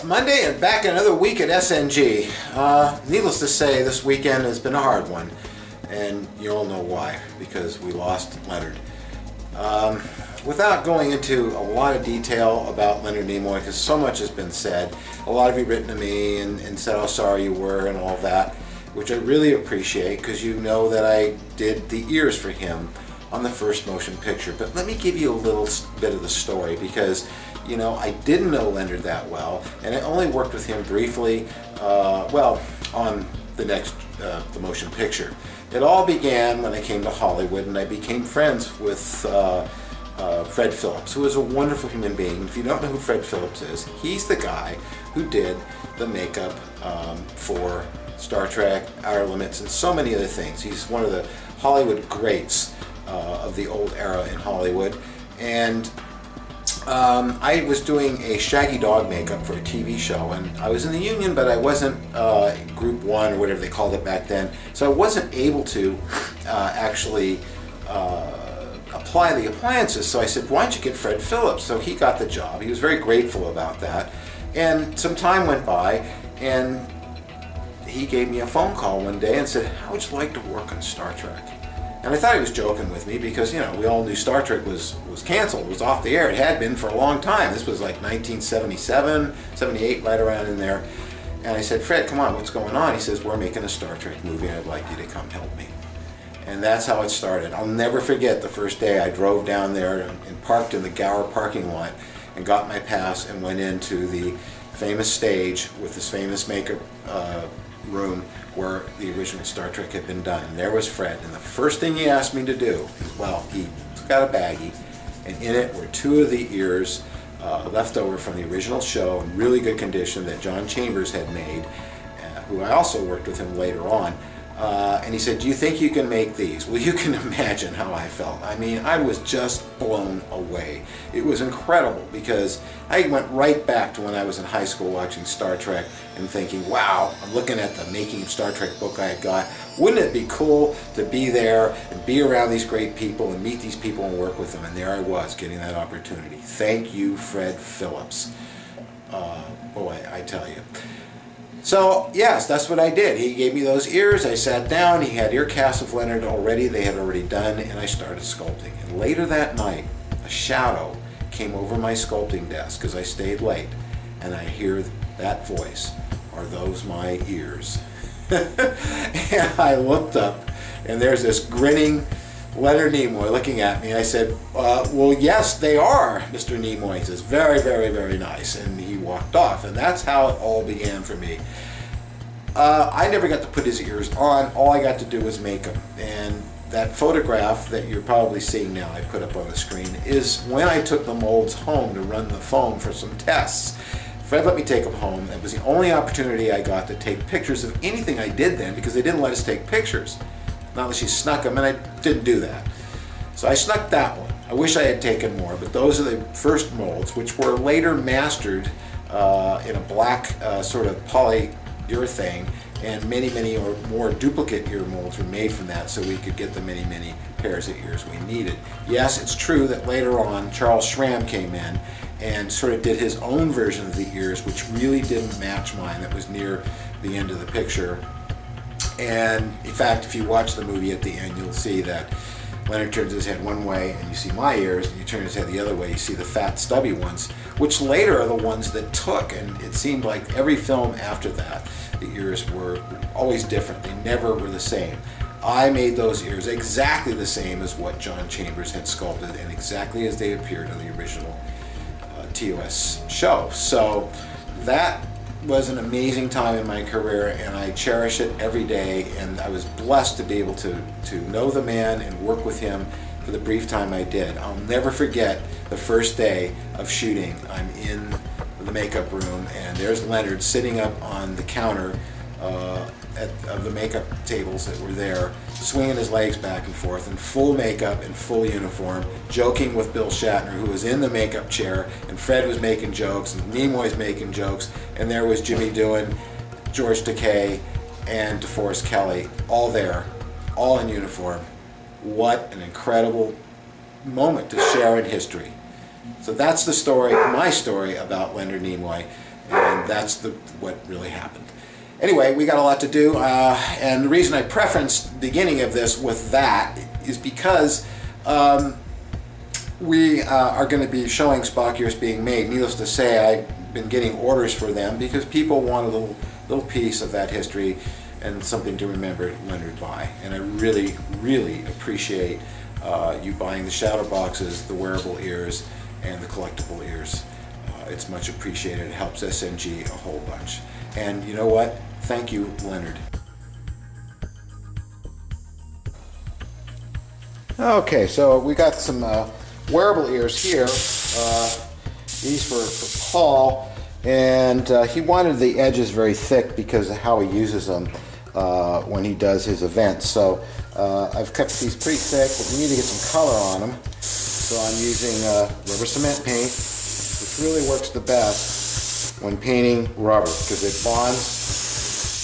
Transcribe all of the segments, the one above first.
it's Monday and back another week at SNG. Needless to say, this weekend has been a hard one, and you'll know why, because we lost Leonard. Without going into a lot of detail about Leonard Nimoy, because so much has been said, a lot of you written to me and said how sorry you were and all that, which I really appreciate, because you know that I did the ears for him on the first motion picture. But let me give you a little bit of the story, because you know, I didn't know Leonard that well, and I only worked with him briefly, well, on the next the motion picture. It all began when I came to Hollywood, and I became friends with Fred Phillips, who is a wonderful human being. If you don't know who Fred Phillips is, he's the guy who did the makeup for Star Trek, Outer Limits, and so many other things. He's one of the Hollywood greats of the old era in Hollywood, and I was doing a Shaggy Dog makeup for a TV show, and I was in the union, but I wasn't Group 1 or whatever they called it back then, so I wasn't able to actually apply the appliances. So I said, why don't you get Fred Phillips? So he got the job. He was very grateful about that, and some time went by, and he gave me a phone call one day and said, how would you like to work on Star Trek? And I thought he was joking with me, because, you know, we all knew Star Trek was canceled, was off the air. It had been for a long time. This was like 1977, 78, right around in there. And I said, Fred, come on, what's going on? He says, we're making a Star Trek movie, and I'd like you to come help me. And that's how it started. I'll never forget the first day I drove down there and parked in the Gower parking lot and got my pass and went into the famous stage with this famous makeup room where the original Star Trek had been done. And there was Fred, and the first thing he asked me to do, well, he took out a baggie, and in it were two of the ears left over from the original show in really good condition that John Chambers had made, who I also worked with him later on. And he said, do you think you can make these? Well, you can imagine how I felt. I mean, I was just blown away. It was incredible, because I went right back to when I was in high school watching Star Trek and thinking, wow, I'm looking at the Making of Star Trek book I had got. Wouldn't it be cool to be there and be around these great people and meet these people and work with them? And there I was, getting that opportunity. Thank you, Fred Phillips. Boy, I tell you. So, yes, that's what I did. He gave me those ears, I sat down, he had ear casts of Leonard already, they had already done, and I started sculpting. And later that night, a shadow came over my sculpting desk, because I stayed late, and I hear that voice, are those my ears? And I looked up, and there's this grinning Leonard Nimoy looking at me. I said, well, yes, they are, Mr. Nimoy. He says, very, very, very nice. And he walked off. And that's how it all began for me. I never got to put his ears on. All I got to do was make them. And that photograph that you're probably seeing now, I put up on the screen, is when I took the molds home to run the foam for some tests. Fred let me take them home. It was the only opportunity I got to take pictures of anything I did then, because they didn't let us take pictures. Not that she snuck them, and I didn't do that. So I snuck that one. I wish I had taken more, but those are the first molds, which were later mastered in a black sort of polyurethane, and many, many or more duplicate ear molds were made from that, so we could get the many, many pairs of ears we needed. Yes, it's true that later on Charles Schramm came in and sort of did his own version of the ears, which really didn't match mine. That was near the end of the picture. And in fact, if you watch the movie at the end, you'll see that Leonard turns his head one way and you see my ears, and you turn his head the other way, you see the fat stubby ones, which later are the ones that took. And it seemed like every film after that, the ears were always different. They never were the same. I made those ears exactly the same as what John Chambers had sculpted, and exactly as they appeared on the original TOS show. So that was an amazing time in my career, and I cherish it every day, and I was blessed to be able to know the man and work with him for the brief time I did. I'll never forget the first day of shooting. I'm in the makeup room, and there's Leonard sitting up on the counter of the makeup tables that were there, swinging his legs back and forth in full makeup and full uniform, joking with Bill Shatner, who was in the makeup chair, and Fred was making jokes, and Nimoy's making jokes, and there was Jimmy Doohan, George Takei, and DeForest Kelley, all there, all in uniform. What an incredible moment to share in history. So that's the story, my story about Leonard Nimoy, and that's what really happened. Anyway, we got a lot to do, and the reason I preferenced the beginning of this with that is because we are going to be showing Spock ears being made. Needless to say, I've been getting orders for them because people want a little piece of that history and something to remember Leonard by. And I really, really appreciate you buying the shadow boxes, the wearable ears, and the collectible ears. It's much appreciated. It helps SNG a whole bunch. And you know what? Thank you, Leonard. Okay, so we got some wearable ears here. These for Paul, and he wanted the edges very thick because of how he uses them when he does his events. So I've kept these pretty thick, but we need to get some color on them. So I'm using rubber cement paint, which really works the best when painting rubber because it bonds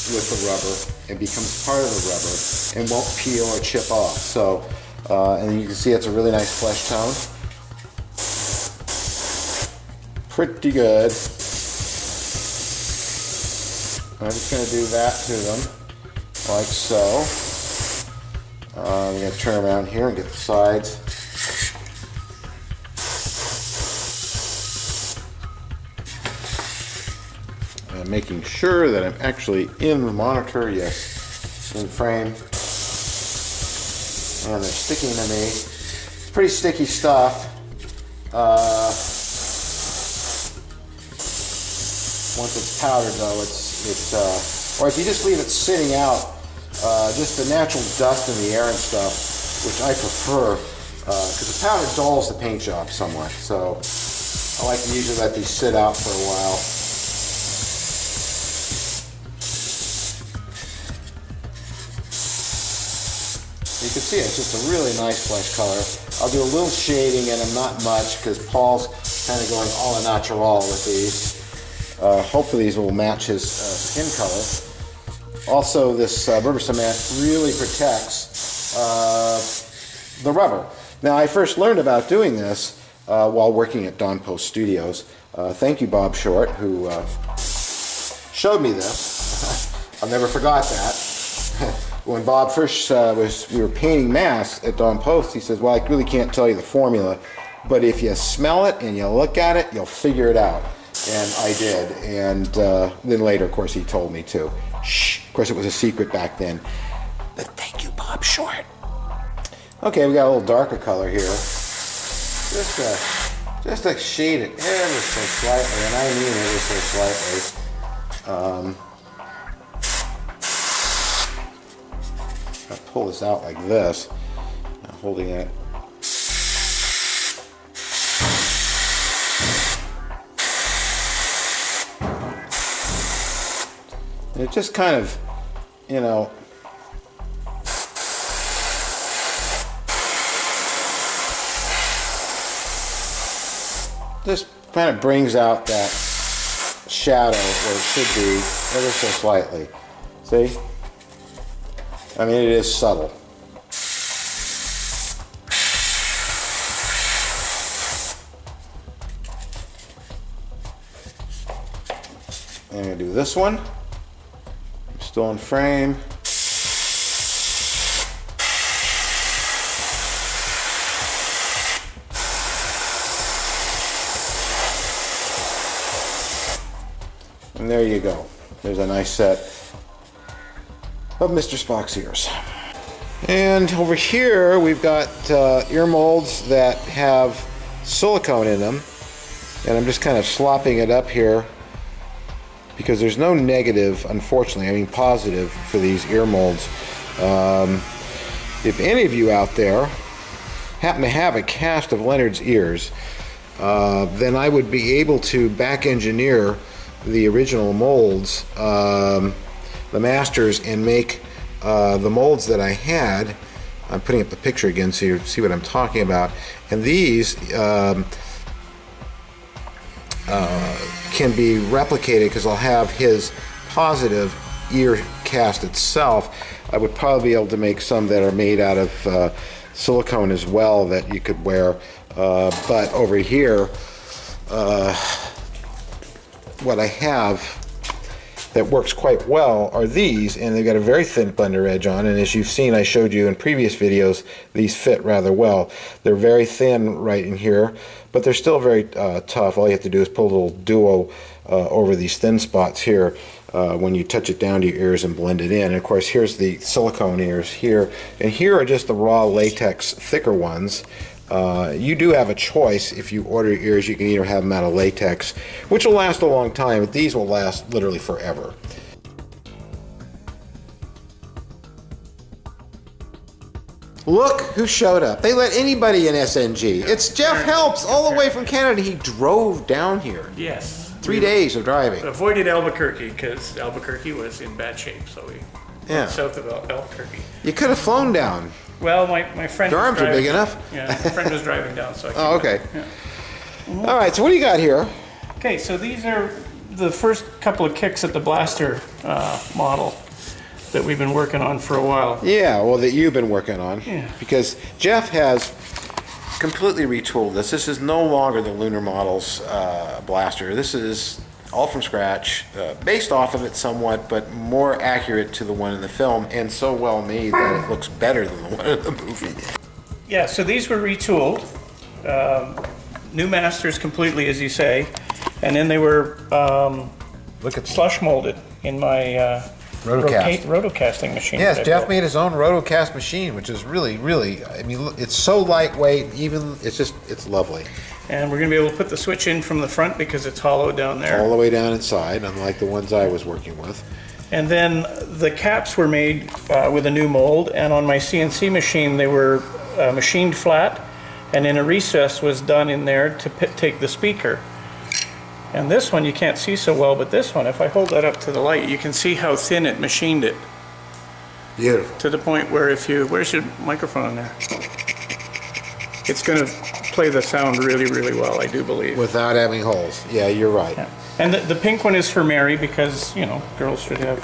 with the rubber and becomes part of the rubber and won't peel or chip off. So, and you can see it's a really nice flesh tone. Pretty good. I'm just going to do that to them, like so. I'm going to turn around here and get the sides. And making sure that I'm actually in the monitor, yes, in frame. And they're sticking to me. It's pretty sticky stuff. Once it's powdered though, or if you just leave it sitting out, just the natural dust in the air and stuff, which I prefer, because the powder dulls the paint job somewhat. So I like to usually let these sit out for a while. You can see it's just a really nice flesh color. I'll do a little shading in them, not much, because Paul's kind of going all natural with these. Hopefully these will match his skin color. Also, this rubber cement really protects the rubber. Now, I first learned about doing this while working at Don Post Studios. Thank you, Bob Short, who showed me this. I'll never forgot that. When Bob first we were painting masks at Don Post, he says, well, I really can't tell you the formula, but if you smell it and you look at it, you'll figure it out. And I did, and then later, of course, he told me to. Shh. Of course, it was a secret back then. But thank you, Bob Short. Okay, we got a little darker color here. Just to shade it ever so slightly, and I mean ever so slightly. I'll pull this out like this. I'm holding it. And it just kind of, you know, just kind of brings out that shadow where it should be ever so slightly. See? I mean, it is subtle. I'm going to do this one. I'm still in frame. And there you go. There's a nice set of Mr. Spock's ears. And over here we've got ear molds that have silicone in them, and I'm just kind of slopping it up here because there's no negative, unfortunately, I mean positive for these ear molds. If any of you out there happen to have a cast of Leonard's ears, then I would be able to back engineer the original molds, the masters, and make the molds that I had. I'm putting up the picture again so you see what I'm talking about. And these can be replicated because I'll have his positive ear cast itself. I would probably be able to make some that are made out of silicone as well that you could wear. But over here, what I have that works quite well are these, and they've got a very thin blender edge on, and as you've seen, I showed you in previous videos, these fit rather well. They're very thin right in here, but they're still very tough. All you have to do is put a little duo over these thin spots here when you touch it down to your ears and blend it in. And of course, here's the silicone ears here, and here are just the raw latex thicker ones. You do have a choice. If you order ears, you can either have them out of latex, which will last a long time, but these will last literally forever. Look who showed up. They let anybody in SNG. It's Jeff Helps, all the way from Canada. He drove down here. Yes. 3 days of driving. Avoided Albuquerque because Albuquerque was in bad shape, so we went south of Albuquerque. You could have flown down. Well, my friend. Your arms are big enough. Yeah, my friend was driving down, so I came Oh, okay. down. Yeah. All right, so what do you got here? Okay, so these are the first couple of kicks at the blaster model that we've been working on for a while. Yeah, well, that you've been working on. Yeah. Because Jeff has completely retooled this. This is no longer the Lunar Models blaster. This is all from scratch, based off of it somewhat, but more accurate to the one in the film, and so well made that it looks better than the one in the movie. Yeah, so these were retooled, new masters completely, as you say, and then they were Look at slush molded in my rotocasting machine. Yes, Jeff made his own rotocast machine, which is really, really, I mean, it's so lightweight, even, it's lovely. And we're going to be able to put the switch in from the front because it's hollow down there. All the way down inside, unlike the ones I was working with. And then the caps were made with a new mold, and on my CNC machine they were machined flat, and then a recess was done in there to take the speaker. And this one you can't see so well, but this one, if I hold that up to the light, you can see how thin it machined it. Beautiful. To the point where if you, where's your microphone there? It's going to play the sound really, really well, I do believe. Without having holes. Yeah, you're right. Yeah. And the pink one is for Mary because, you know, girls should have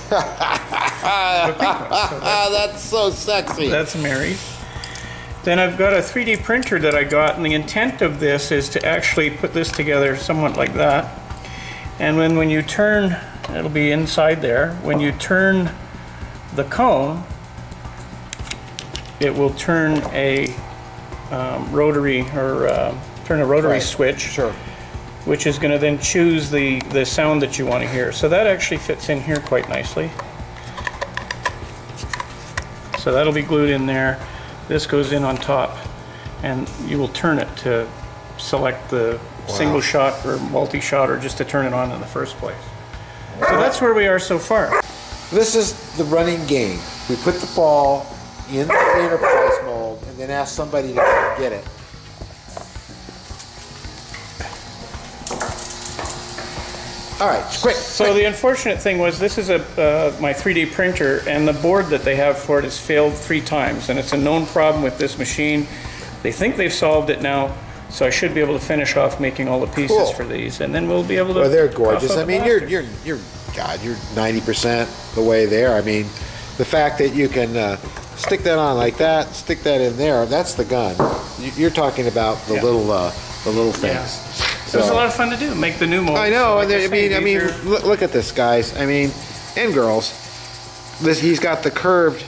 the pink one. So that's so sexy. That's Mary. Then I've got a 3D printer that I got, and the intent of this is to actually put this together somewhat like that. And when you turn, it'll be inside there, when you turn the cone, it will turn a rotary switch, sure, which is going to then choose the sound that you want to hear. So that actually fits in here quite nicely. So that'll be glued in there. This goes in on top, and you will turn it to select the single shot or multi-shot, or just to turn it on in the first place. So that's where we are so far. This is the running game. We put the ball in the enterprise mold and then ask somebody to go get it. All right, quick. So the unfortunate thing was, this is my 3D printer, and the board that they have for it has failed 3 times, and it's a known problem with this machine. They think they've solved it now, so I should be able to finish off making all the pieces for these, and then we'll be able to. Well, they're gorgeous. I mean, you're 90% the way there. I mean, the fact that you can stick that on like that, stick that in there, that's the gun. You're talking about the little things. Yeah. So it was a lot of fun to do, make the new mold. I know, and I mean, look at this, guys. I mean, and girls. He's got the curved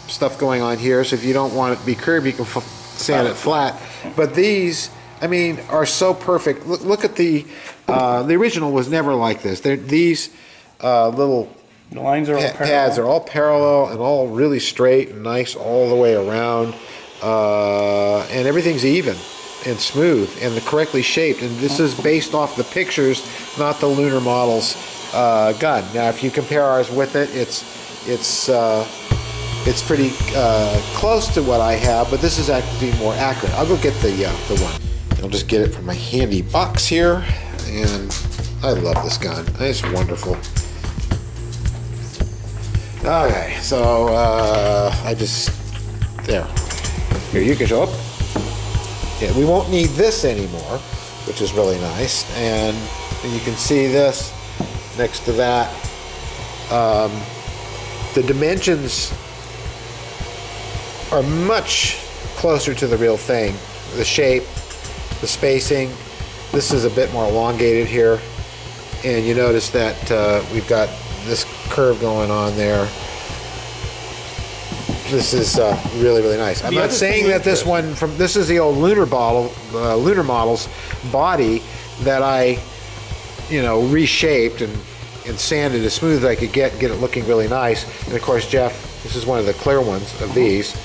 stuff going on here, so if you don't want it to be curved, you can sand it flat. But these, I mean, are so perfect. Look at the original was never like this. These little the lines are all pads are all parallel and all really straight and nice all the way around, and everything's even and smooth and correctly shaped, and this is based off the pictures, not the Lunar Models gun. Now, if you compare ours with it, it's pretty close to what I have, but this is actually more accurate. I'll go get the one. I'll just get it from my handy box here, and I love this gun. It's wonderful. Okay, so there. Here, you can show up. Yeah, we won't need this anymore, which is really nice. And you can see this next to that. The dimensions are much closer to the real thing. The shape, the spacing. This is a bit more elongated here. and you notice that we've got this curve going on there. This is really, really nice. I'm not saying that this one this is the old Lunar Models body that I, you know, reshaped and sanded as smooth as I could get it looking really nice. And of course, Jeff, this is one of the clear ones of these,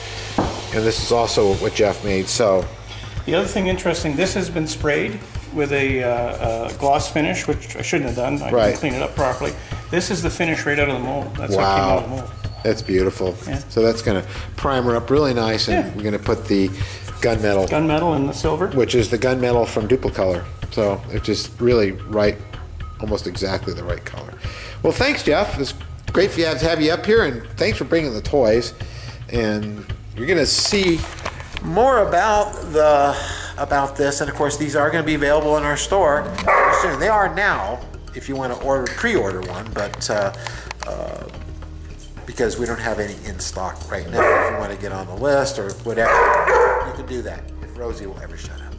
and this is also what Jeff made. So the other thing interesting, this has been sprayed with a gloss finish, which I shouldn't have done. I didn't clean it up properly. This is the finish right out of the mold. That's what came out of the mold. That's beautiful. Yeah. So that's going to primer up really nice, and we're going to put the gunmetal. Gunmetal and the silver. Which is the gunmetal from Duplicolor. So it's just really right, almost exactly the right color. Well, thanks, Jeff. It's great to have you up here, and thanks for bringing the toys. And you're going to see more about this, and of course these are going to be available in our store soon. They are now, if you want to pre-order one, but because we don't have any in stock right now. If you want to get on the list or whatever, you can do that if Rosie will ever shut up.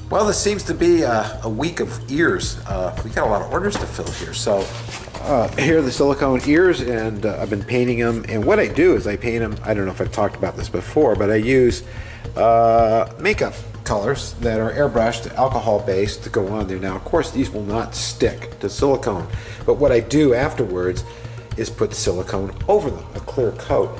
Well, this seems to be a week of ears. We got a lot of orders to fill here. So here are the silicone ears, and I've been painting them. And what I do is I paint them. I don't know if I've talked about this before, but I use makeup colors that are airbrushed, alcohol based, to go on there. Now, of course, these will not stick to silicone, but what I do afterwards is put silicone over them, a clear coat.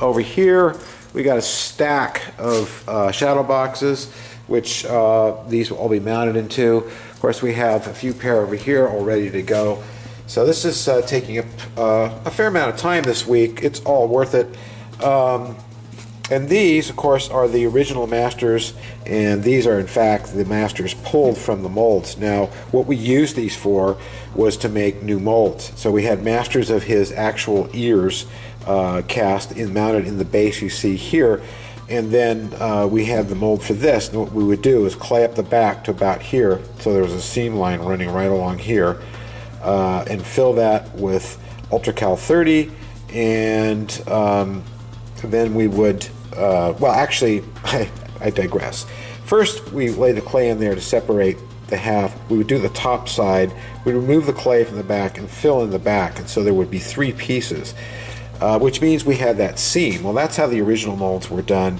Over here, we got a stack of shadow boxes, which these will all be mounted into. Of course, we have a few pair over here all ready to go. So this is taking up a fair amount of time this week. It's all worth it. And these, of course, are the original masters, and these are, in fact, the masters pulled from the molds. Now, what we used these for was to make new molds. So we had masters of his actual ears cast and mounted in the base you see here, and then we had the mold for this. And what we would do is clay up the back to about here, so there was a seam line running right along here, and fill that with Ultracal 30, and then we would well, actually, I digress. First, we lay the clay in there to separate the half. We would do the top side, we'd remove the clay from the back and fill in the back, and so there would be 3 pieces, which means we had that seam. Well, that's how the original molds were done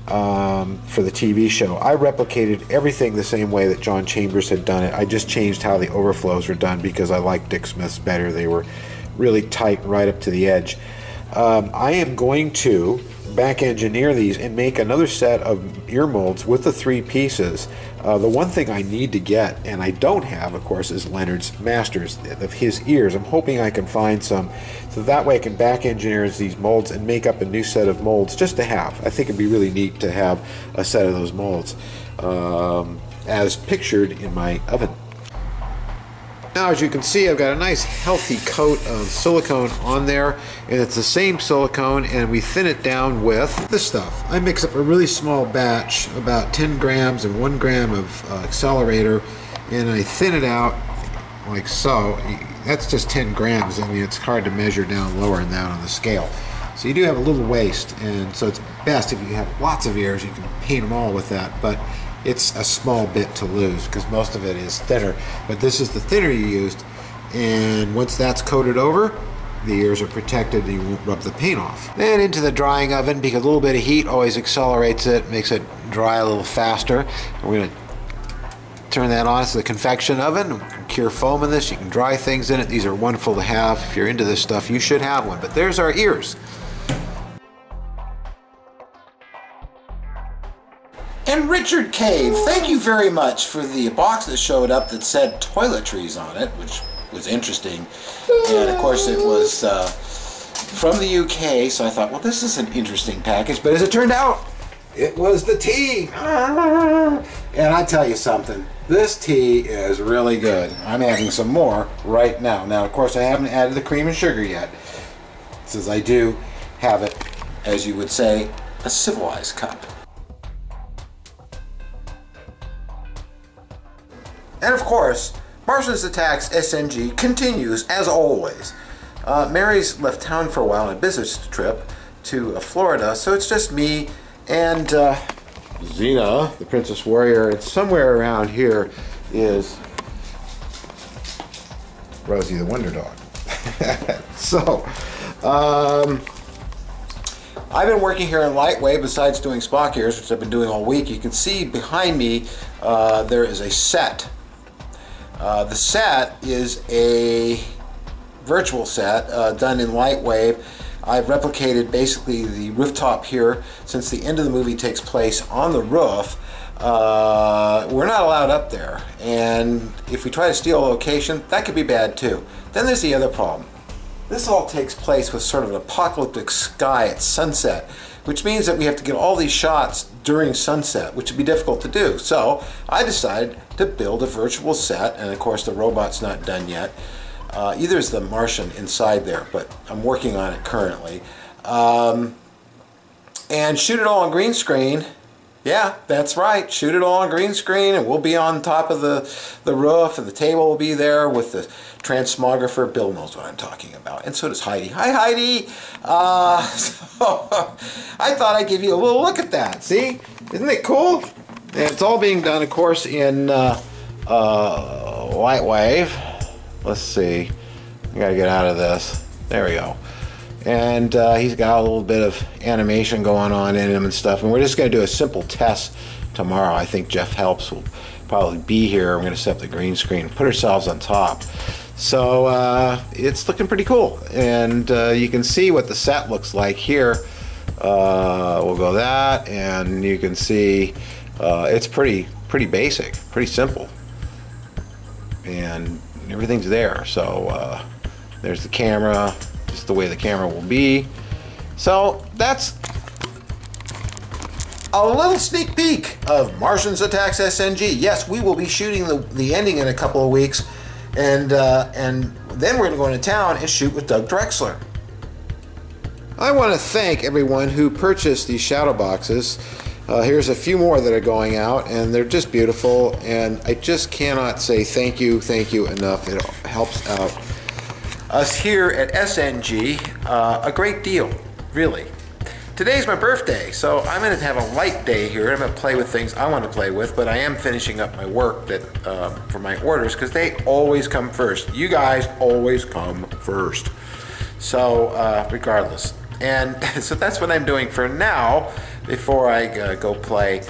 for the TV show. I replicated everything the same way that John Chambers had done it. I just changed how the overflows were done because I liked Dick Smith's better. They were really tight right up to the edge. I am going to back engineer these and make another set of ear molds with the 3 pieces. The one thing I need to get, and I don't have, of course, is Leonard's masters of his ears. I'm hoping I can find some, so that way I can back engineer these molds and make up a new set of molds just to have. I think it'd be really neat to have a set of those molds as pictured in my oven. Now, as you can see, I've got a nice healthy coat of silicone on there, and it's the same silicone, and we thin it down with this stuff. I mix up a really small batch, about 10 grams and 1 gram of accelerator, and I thin it out like so. That's just 10 grams. I mean, it's hard to measure down lower than that on the scale. So you do have a little waste, and so it's best if you have lots of ears, you can paint them all with that, but it's a small bit to lose because most of it is thinner. But this is the thinner you used, and once that's coated over, the ears are protected and you won't rub the paint off. Then into the drying oven, because a little bit of heat always accelerates it, makes it dry a little faster. We're going to turn that on. It's the convection oven. We can cure foam in this. You can dry things in it. These are wonderful to have. If you're into this stuff, you should have one. But there's our ears. And Richard Cave, thank you very much for the box that showed up that said toiletries on it, which was interesting. And of course it was from the UK, so I thought, well, this is an interesting package. But as it turned out, it was the tea. And I tell you something, this tea is really good. I'm having some more right now. Now, of course, I haven't added the cream and sugar yet, since I do have it, as you would say, a civilized cup. And of course, Marston's Attacks SNG continues as always. Mary's left town for a while on a business trip to Florida, so it's just me and Xena, the Princess Warrior, and somewhere around here is Rosie the Wonder Dog. So, I've been working here in Lightwave besides doing Spock ears, which I've been doing all week. You can see behind me there is a set. The set is a virtual set done in Lightwave. I've replicated basically the rooftop here, since the end of the movie takes place on the roof. We're not allowed up there, and if we try to steal a location, that could be bad too. Then there's the other problem. This all takes place with sort of an apocalyptic sky at sunset, which means that we have to get all these shots during sunset, which would be difficult to do. So I decided to build a virtual set, and of course the robot's not done yet. Either is the Martian inside there, but I'm working on it currently. And shoot it all on green screen. Yeah, that's right. Shoot it all on green screen, and we'll be on top of the roof, and the table will be there with the transmographer. Bill knows what I'm talking about, and so does Heidi. Hi, Heidi. So I thought I'd give you a little look at that. See, isn't it cool? And it's all being done, of course, in Lightwave. Let's see. I gotta get out of this. There we go. And he's got a little bit of animation going on in him and stuff, and we're just going to do a simple test tomorrow. I think Jeff Helps will probably be here. We're going to set up the green screen and put ourselves on top. So it's looking pretty cool, and you can see what the set looks like here. We'll go that, and you can see it's pretty basic, pretty simple, and everything's there. So there's the camera. Just the way the camera will be. So that's a little sneak peek of Martians Attacks SNG. Yes, we will be shooting the ending in a couple of weeks, and then we're going to go into town and shoot with Doug Drexler. I want to thank everyone who purchased these shadow boxes. Here's a few more that are going out, and they're just beautiful, and I just cannot say thank you enough. It helps out us here at SNG a great deal, really. Today's my birthday, so I'm going to have a light day here. I'm going to play with things I want to play with, but I am finishing up my work that for my orders, because they always come first. You guys always come first. So regardless. And so that's what I'm doing for now before I go play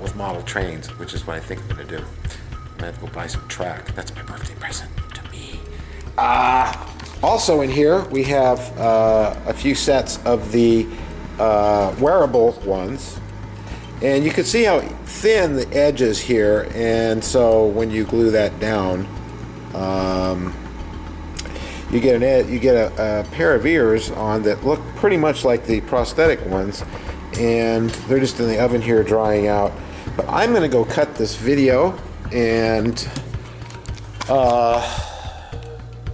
with model trains, which is what I think I'm going to do. I'm going to have to go buy some track. That's my birthday present to me. Also in here we have a few sets of the wearable ones, and you can see how thin the edge is here, and so when you glue that down, you get a pair of ears on that look pretty much like the prosthetic ones, and they're just in the oven here drying out. But I'm going to go cut this video, and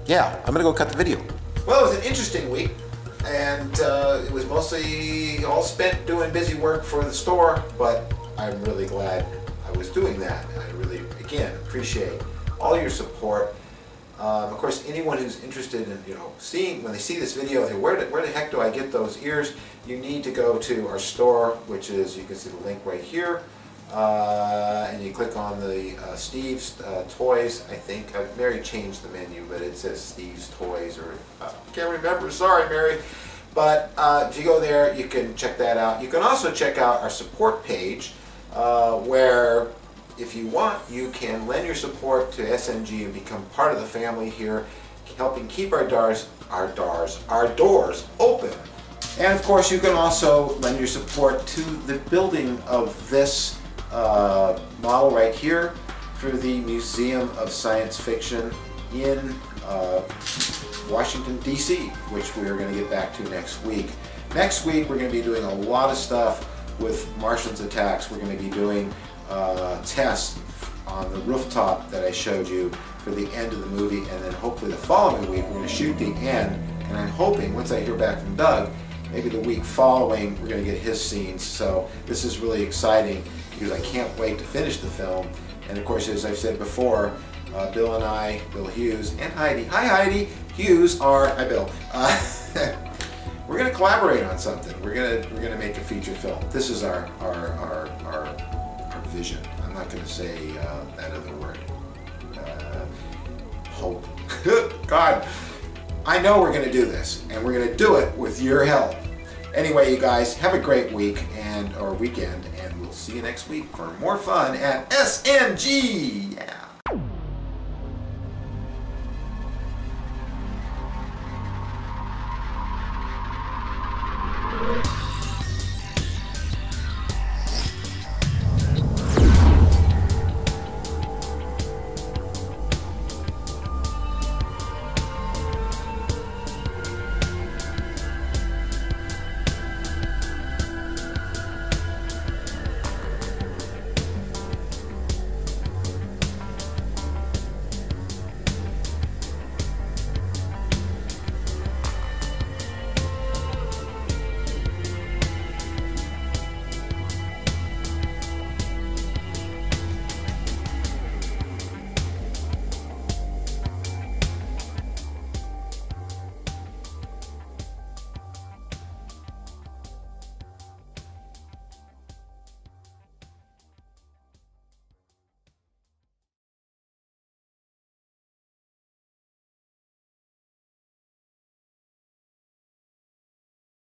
yeah, I'm gonna go cut the video. Well, it was an interesting week, and it was mostly all spent doing busy work for the store, but I'm really glad I was doing that. I really, again, appreciate all your support. Of course, anyone who's interested in, seeing, when they see this video, they, where the heck do I get those ears? You need to go to our store, which is, you can see the link right here. And you click on the Steve's Toys, I think. Mary changed the menu, but it says Steve's Toys, or can't remember, sorry Mary. But if you go there, you can check that out. You can also check out our support page, where if you want, you can lend your support to SNG and become part of the family here, helping keep our doors open. And of course, you can also lend your support to the building of this model right here through the Museum of Science Fiction in Washington, D.C., which we're going to get back to next week. Next week, we're going to be doing a lot of stuff with Martians Attacks. We're going to be doing tests on the rooftop that I showed you for the end of the movie, and then hopefully the following week, we're going to shoot the end, and I'm hoping, once I hear back from Doug, maybe the week following, we're going to get his scenes. So this is really exciting, because I can't wait to finish the film. And of course, as I've said before, Bill and I, Bill Hughes, and Heidi, hi Heidi, Hughes are, hi Bill, we're going to collaborate on something. We're going to make a feature film. This is our vision. I'm not going to say that other word. hope. God, I know we're going to do this, and we're going to do it with your help. Anyway, you guys, have a great week or weekend, and we'll see you next week for more fun at SNG. Yeah.